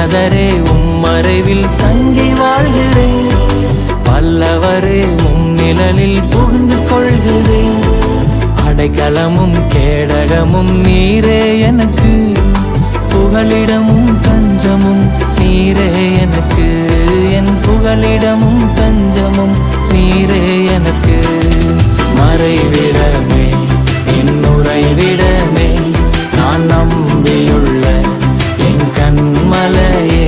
உன்னதரே உம்மறைவில் தங்கி வாழ்கிறேன். வல்லவரே நிழலில் புகுந்து கொள்கிறேன். அடைக்கலமும் கேடகமும் நீரே எனக்கு, புகலிடமும் தஞ்சமும் நீரே எனக்கு. என் புகலிடமும் தஞ்சமும் நீரே எனக்கு. மறைவிடமே என் உறைவிடமே, நான் நம்பியுள்ள என் கண்மலையே.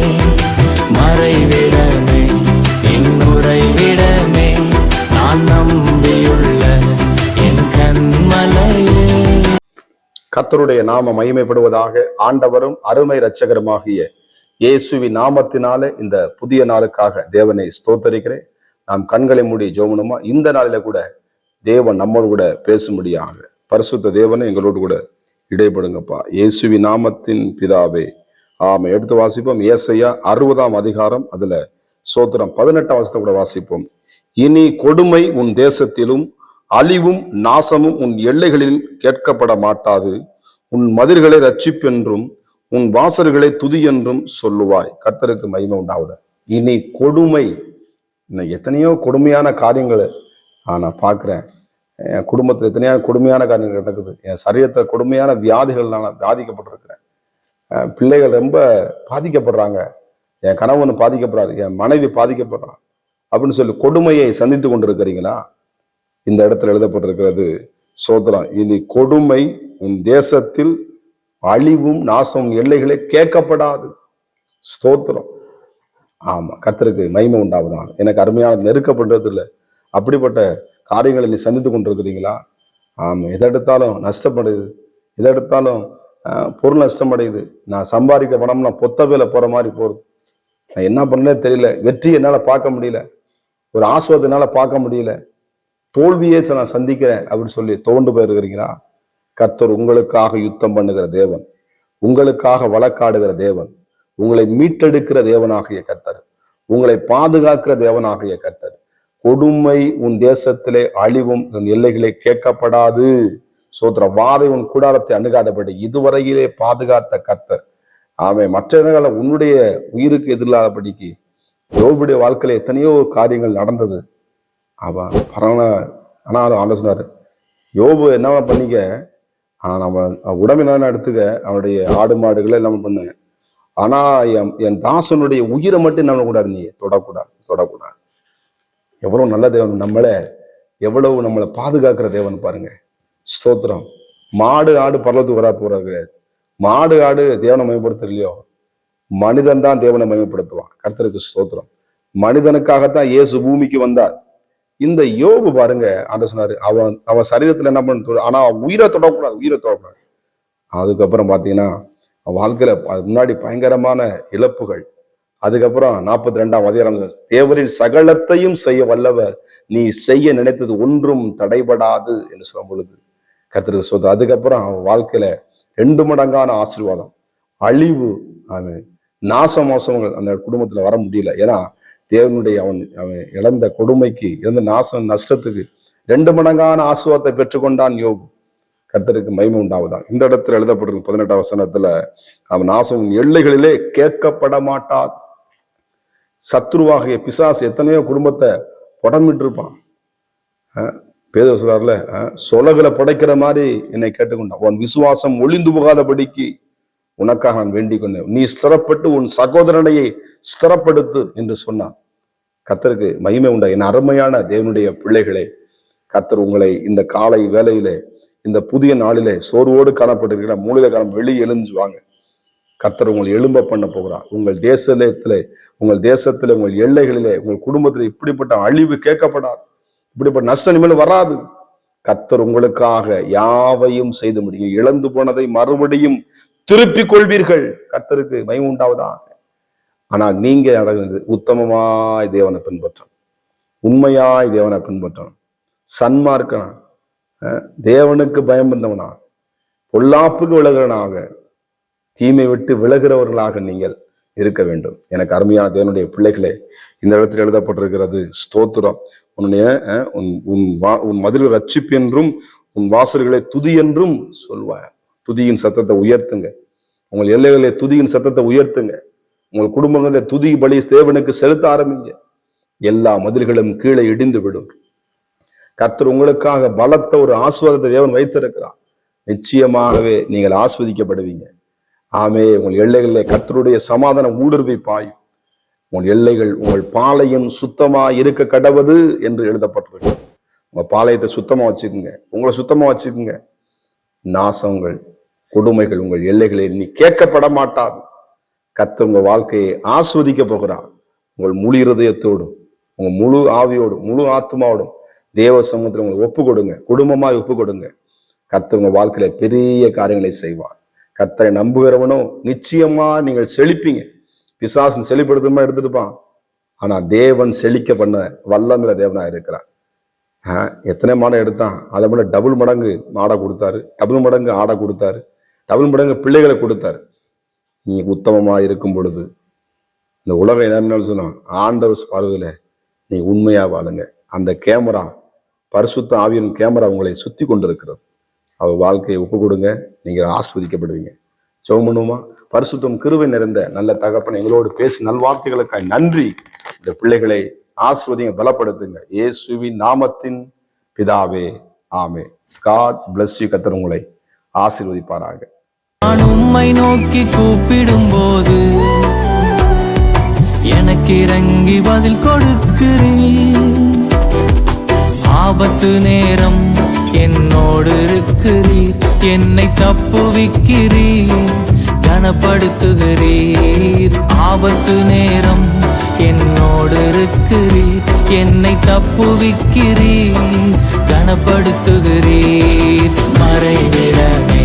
மறைவிடமே என் உறைவிடமே, நான் நம்பியுள்ள என் கண்மலையே. கர்த்தருடைய நாம மகிமைப்படுவதாக. ஆண்டவரும் அருமை இரட்சகருமாகிய இயேசுவின் நாமத்தினாலே இந்த புதிய நாளுக்காக தேவனை ஸ்தோத்தரிக்கிறேன். நாம் கண்களை மூடி ஜெபணுமா? இந்த நாளில கூட தேவன் நம்மோடு கூட பேசும்படியாக பரிசுத்த தேவனை எங்களோடு கூட இடைப்படுங்கப்பா. இயேசுவின் நாமத்தின் பிதாவே, ஆமை. எடுத்து வாசிப்போம். ஏசாயா 60ஆம் அதிகாரம், அதுல சோத்திரம் 18ஆம் வசனத்தை கூட வாசிப்போம். இனி கொடுமை உன் தேசத்திலும் அழிவும் நாசமும் உன் எல்லைகளில் கேட்கப்பட மாட்டாது. உன் மதில்களை ரட்சிப்பென்றும் உன் வாசல்களை துதி என்றும் சொல்லுவாய். கர்த்தருக்கு மகிமை உண்டாவது. இனி கொடுமை, எத்தனையோ கொடுமையான காரியங்களை நான் பார்க்கிறேன். என் குடும்பத்தில் எத்தனையோ கொடுமையான காரியங்கள் நடக்குது. என் சரீரத்தை கொடுமையான வியாதிகள்னால பாதிக்கப்பட்டிருக்கிறேன். பிள்ளைகள் ரொம்ப பாதிக்கப்படுறாங்க. என் கணவன் பாதிக்கப்படுறாரு, என் மனைவி பாதிக்கப்படுறான் அப்படின்னு சொல்லி கொடுமையை சந்தித்து கொண்டிருக்கிறீங்களா? இந்த இடத்துல எழுதப்பட்டிருக்கிறது சோதரம். இனி கொடுமை உன் தேசத்தில் அழிவும் நாசம் எல்லைகளே கேட்கப்படாது. ஸ்தோத்திரம். ஆமா, கர்த்தருக்கு மகிமை உண்டாவதான். எனக்கு அருமையான நெருக்கப்படுறது இல்லை. அப்படிப்பட்ட காரியங்களை நீ சந்தித்து கொண்டிருக்கிறீங்களா? ஆமா, எதை எடுத்தாலும் நஷ்டப்படுது, எதை எடுத்தாலும் பொருள் நஷ்டமடையுது. நான் சம்பாதிக்க பணம்னா பொத்தவேல போற மாதிரி போறது. நான் என்ன பண்ணே தெரியல. வெற்றி என்னால பார்க்க முடியல, ஒரு ஆசுவாதம் என்னால பார்க்க முடியல, தோல்வியே நான் சந்திக்கிறேன் அப்படின்னு சொல்லி தோண்டு போயிருக்கிறீங்களா? கர்த்தர் உங்களுக்காக யுத்தம் பண்ணுகிற தேவன், உங்களுக்காக வழக்காடுகிற தேவன், உங்களை மீட்டெடுக்கிற தேவனாகிய கர்த்தர், உங்களை பாதுகாக்கிற தேவனாகிய கர்த்தர். கொடுமை உன் தேசத்திலே அழிவும் உன் எல்லைகளே கேட்கப்படாது. சோத்திர வாதை உன் கூடாரத்தை அணுகாதபடி இதுவரையிலே பாதுகாத்த கர்த்தர். ஆமை. மற்ற இடங்கள உன்னுடைய உயிருக்கு எதிரில்லாதபடிக்கு யோபுடைய வாழ்க்கையில எத்தனையோ காரியங்கள் நடந்தது. அவன் பரவாயில்ல. ஆனாலும் ஆலோசனாரு, யோபு என்ன பண்ணிக்க, நம்ம உடம்பினான எடுத்துக்க, அவனுடைய ஆடு மாடுகளை எல்லாம் பண்ணு, ஆனா என் தாசனுடைய உயிரை மட்டும் நம்ம கூடாது, நீ தொடக்கூடாது. எவ்வளவு நல்ல தேவன், எவ்வளவு நம்மளை பாதுகாக்கிற தேவன் பாருங்க. ஸ்தோத்திரம். மாடு ஆடு பரலத்துக்கு வரா போறது கிடையாது. மாடு ஆடு தேவனை மயப்படுத்த இல்லையோ, மனிதன் தான் தேவனை மயப்படுத்துவான். கர்த்தருக்கு ஸ்தோத்திரம். மனிதனுக்காகத்தான் இயேசு பூமிக்கு வந்தார். இந்த யோபு பாருங்க, அந்த சொன்னாரு, அவன் சரீரத்துல என்ன பண்ண, ஆனா உயிரை தொடக்கூடாது. அதுக்கப்புறம் பாத்தீங்கன்னா வாழ்க்கையில முன்னாடி பயங்கரமான இழப்புகள். அதுக்கப்புறம் 42ஆம் அதிகாரம், தேவரின் சகலத்தையும் செய்ய வல்லவர், நீ செய்ய நினைத்தது ஒன்றும் தடைபடாது என்று சொல்லும் பொழுது கர்த்தருக்கு சொல்றது. அதுக்கப்புறம் அவன் வாழ்க்கையில 2 மடங்கான ஆசீர்வாதம், அழிவு, நாசமோசங்கள் அந்த குடும்பத்துல வர முடியல. ஏன்னா தேவனுடைய அவன் இழந்த கொடுமைக்கு, இழந்த நஷ்டத்துக்கு 2 மடங்கான ஆசீர்வாதத்தை பெற்றுக்கொண்டான் யோபு. கர்த்தருக்கு மகிமை உண்டாவதான். இந்த இடத்துல எழுதப்பட்டிருக்கும் 18ஆம் வசனத்துல, அவன் நாசம் எல்லைகளிலே கேட்கப்பட மாட்டார். சத்ருவாகிய பிசாசு எத்தனையோ குடும்பத்தை புடமிட்டு இருப்பான். பேதுரு சொல்றாருல, சொலகுல புடைக்கிற மாதிரி என்னை கேட்டுக்கொண்டான். உன் விசுவாசம் ஒளிந்து போகாதபடிக்கு உனக்காக நான் வேண்டிக் கொண்டேன். நீ ஸ்திரப்பட்டு உன் சகோதரனையை ஸ்திரப்படுத்து என்று சொன்னான். கர்த்தருக்கு மகிமை உண்டா. என் அருமையான தேவனுடைய பிள்ளைகளே, கர்த்தர் உங்களை இந்த காலை வேளையிலே, இந்த புதிய நாளிலே சோர்வோடு காணப்பட்டிருக்கிற மூலையில வெளியே எழுந்துவாங்க. கர்த்தர் உங்களை எழும்ப பண்ண போகிறார். உங்கள் தேசத்திலே, உங்கள் எல்லைகளிலே, உங்கள் குடும்பத்திலே இப்படிப்பட்ட அழிவு கேட்கப்படாது, இப்படிப்பட்ட நஷ்டம் இனிமேல் வராது. கர்த்தர் உங்களுக்காக யாவையும் செய்து முடியும். இழந்து போனதை மறுபடியும் திருப்பிக் கொள்வீர்கள். கர்த்தருக்கு மகிமை உண்டாவதாக. ஆனால் நீங்க நடந்தது உத்தமமாய் தேவனை பின்பற்றணும், உண்மையாய் தேவனை பின்பற்றணும், சன்மார்க்கனா, தேவனுக்கு பயம் வந்தவனா, பொல்லாப்புக்கு விலகிறனாக, தீமை விட்டு விலகிறவர்களாக நீங்கள் இருக்க வேண்டும். எனக்கு அருமையான தேவனுடைய பிள்ளைகளே, இந்த இடத்தில் எழுதப்பட்டிருக்கிறது ஸ்தோத்திரம். உன் மதில் ரட்சிப்பு என்றும் உன் வாசல்களை துதி என்றும் சொல்வார். துதியின் சத்தத்தை உயர்த்துங்க. உங்கள் எல்லைகளிலே துதியின் சத்தத்தை உயர்த்துங்க. உங்கள் குடும்பங்களை துதி பலி தேவனுக்கு செலுத்த ஆரம்பிங்க. எல்லா மதில்களும் கீழே இடிந்து விடும். கர்த்தர் உங்களுக்காக பலத்த ஒரு ஆசீர்வாதத்தை தேவன் வைத்திருக்கிறார். நிச்சயமாகவே நீங்கள் ஆஸ்வதிக்கப்படுவீங்க. ஆமே. உங்கள் எல்லைகளில் கர்த்தருடைய சமாதான ஊடுருவி பாயும். உங்கள் எல்லைகள், உங்கள் பாளையம் சுத்தமா இருக்க கடவது என்று எழுதப்பட்டிருக்கு. உங்க பாளையத்தை சுத்தமா வச்சுக்குங்க, உங்களை சுத்தமா வச்சுக்குங்க. நாசங்கள், கொடுமைகள் உங்கள் எல்லைகளில் நீ கேட்கப்பட மாட்டாது. கர்த்தர் உங்க வாழ்க்கையை ஆஸ்வதிக்க போகிறார். உங்கள் முழு இருதயத்தோடும், உங்க முழு ஆவியோடும், முழு ஆத்மாவோடும் தேவ சமூகத்தில் உங்களை ஒப்பு கொடுங்க. குடும்பமாய் ஒப்பு கொடுங்க. கர்த்தர் உங்க வாழ்க்கையில பெரிய காரியங்களை செய்வார். கர்த்தரை நம்புகிறவனோ நிச்சயமா நீங்கள் செழிப்பீங்க. பிசாசன் செழிப்படுத்துமா எடுத்துட்டுப்பான். ஆனா தேவன் செழிக்க பண்ண வல்லமில்ல தேவனா இருக்கிறார். எத்தனை மாடை எடுத்தான், அதை விட டபுள் மடங்கு மாடை கொடுத்தாரு, டபுள் மடங்கு ஆடை கொடுத்தாரு, டபுள் மடங்கு பிள்ளைகளை கொடுத்தாரு. நீ உத்தமமா இருக்கும் பொழுது இந்த உலகம் என்னன்னு சொன்னா, ஆண்டவர் பார்வையில நீ உண்மையா வாழுங்க. அந்த கேமரா, பரிசுத்த ஆவியின் கேமரா உங்களை சுத்தி கொண்டிருக்கிறது. அவர் வாழ்க்கையை ஒப்பு கொடுங்க, நீங்க ஆஸ்வதிக்கப்படுவீங்க. ஜெபம் பண்ணுவோமா? பரிசுத்தம் கிருபை நிறைந்த நல்ல தகப்பன், எங்களோடு பேசி நல்வார்த்தைகளுக்காய் நன்றி. இந்த பிள்ளைகளை ஆஸ்வதிங்க, பலப்படுத்துங்க. இயேசுவின் நாமத்தின் பிதாவே, ஆமே. God bless you. கர்த்தர் உங்களை ஆசீர்வதிப்பாராக. நான் உம்மை நோக்கி கூப்பிடும் போது எனக்கு இறங்கி பதில் கொடுக்கிறீர். ஆபத்து நேரம் என்னோடு இருக்கிறீர். என்னை தப்புவிக்கிறீர், கனப்படுத்துகிறீர். ஆபத்து நேரம் என்னோடு இருக்கிறீர். என்னை தப்புவிக்கிறீர், கனப்படுத்துகிறீர். மறைவிடமே